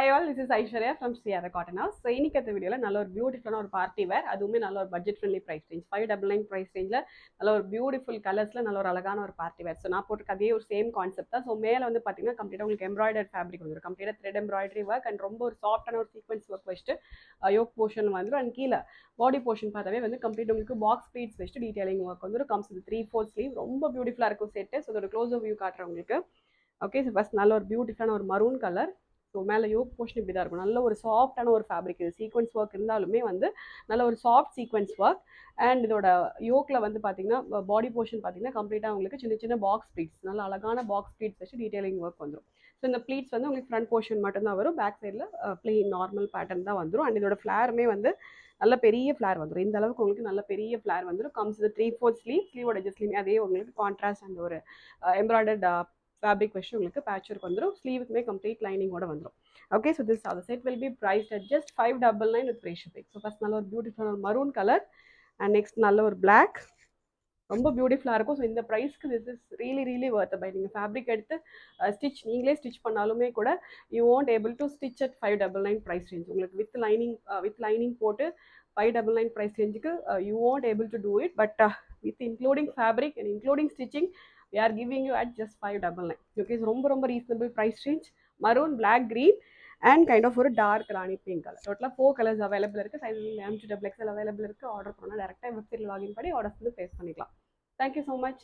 Hi all, this is Aishwarya from Sierra Cotton House. So, இன்னைக்கு இந்த வீடியோல நல்ல ஒரு பியூட்டிஃபுல்லான ஒரு பார்ட்டி வேர், அதுவுமே நல்ல ஒரு budget friendly price range 599 price ரேஞ்சில் நல்ல ஒரு பியூட்டிஃபுல் கலர்ஸில் நல்ல ஒரு அழகான ஒரு பார்ட்டி வேர். ஸோ நான் போட்டிருக்க அதே ஒரு சேம் கான்செப்ட் தான். ஸோ மேலே வந்து பார்த்தீங்கன்னா கம்ப்ளீட்டாக உங்களுக்கு எம்ப்ராய்டர் ஃபேப்ரிக் வந்துடும், கம்ப்ளீட்டாக த்ரெட் எம்ப்ராய்டரி ஒர்க் அண்ட் ரொம்ப ஒரு சாஃப்டான ஒரு சீக்வன்ஸ் ஒர்க் வச்சுட்டு யோக் போர்ஷன் வந்துடும். அண்ட் கீழே பாடி போர்ஷன் பார்த்தாவே வந்து கம்ப்ளீட் உங்களுக்கு பாக்ஸ் ப்ளீட்ஸ் வச்சுட்டு டீடைலிங் ஒர்க் வந்துடும். கம்ஸ் 3/4 ஸ்லீவ், ரொம்ப பியூட்டிஃபுல்லாக இருக்கும் செட்டு. ஸோ அதோட க்ளோஸ் வியூ காட்டுறேன் உங்களுக்கு. ஓகே, ஸோ ஃபஸ்ட் நல்ல ஒரு பியூட்டிஃபுல்லான ஒரு மரூன் கலர். ஸோ மேலே யோக் போர்ஷன் இப்படி தான் இருக்கும். நல்ல ஒரு சாஃப்டான ஒரு ஃபேப்ரிக். இது சீக்வன்ஸ் ஒர்க் இருந்தாலுமே வந்து நல்ல ஒரு சாஃப்ட் சீக்வன்ஸ் ஒர்க். அண்ட் இதோட யோக்கில் வந்து பார்த்தீங்கன்னா பாடி போர்ஷன் பார்த்தீங்கன்னா கம்ப்ளீட்டாக உங்களுக்கு சின்ன சின்ன பாக்ஸ் ப்ளீட்ஸ், நல்ல அழகான பாக்ஸ் ப்ளீட்ஸ் வச்சு டீடைலிங் ஒர்க் வந்துடும். ஸோ இந்த ப்ளீட்ஸ் வந்து உங்களுக்கு ஃப்ரண்ட் போர்ஷன் மட்டும்தான் வரும், பேக் சைடில் பிளெயின் நார்மல் பேட்டர்ன் தான் வந்துடும். அண்ட் இதோட ஃப்ளாருமே வந்து நல்ல பெரிய ஃப்ளார் வந்துடும். இந்த அளவுக்கு உங்களுக்கு நல்ல பெரிய ஃப்ளார் வந்துடும். கம்ஸ் 3/4 ஸ்லீவ், ஸ்லீவோட எட்ஜஸ்லையுமே அதே உங்களுக்கு கான்ட்ராஸ்ட் அந்த ஒரு எம்ப்ராய்டர்ட் ஃபேப்ரிக் வச்சு உங்களுக்கு பேட்ச் ஒர்க் வந்துடும். ஸ்லீவுக்குமே கம்ப்ளீட் லைனிங்கோட வந்துடும். Okay, so this the set will be priced at just 599 with free shipping. So first நல்ல ஒரு beautiful maroon colour and next நல்ல ஒரு பிளாக், ரொம்ப பியூட்டிஃபுல்லாக இருக்கும். ஸோ இந்த ப்ரைஸ்க்கு this is really worth buy. நீங்கள் ஃபேப்ரிக் எடுத்து ஸ்டிச் நீங்களே ஸ்டிச் பண்ணாலுமே கூட you won't able to stitch at 599 price range. உங்களுக்கு வித் லைனிங் போட்டு 599 ப்ரைஸ் ரேஞ்சுக்கு you won't able to do it. But with including fabric and including stitching we are giving you at just 599. Okay, so ரொம்ப reasonable price range. Maroon, black, green and kind of ஒரு dark ராணி pink color. டோட்டலாக 4 colours available இருக்குது. Size M to XL available இருக்குது. Order பண்ணால் டேரெக்டாக வெப்சைட்டில் login பண்ணி orders வந்து ப்ளேஸ் பண்ணிக்கலாம். Thank you so much.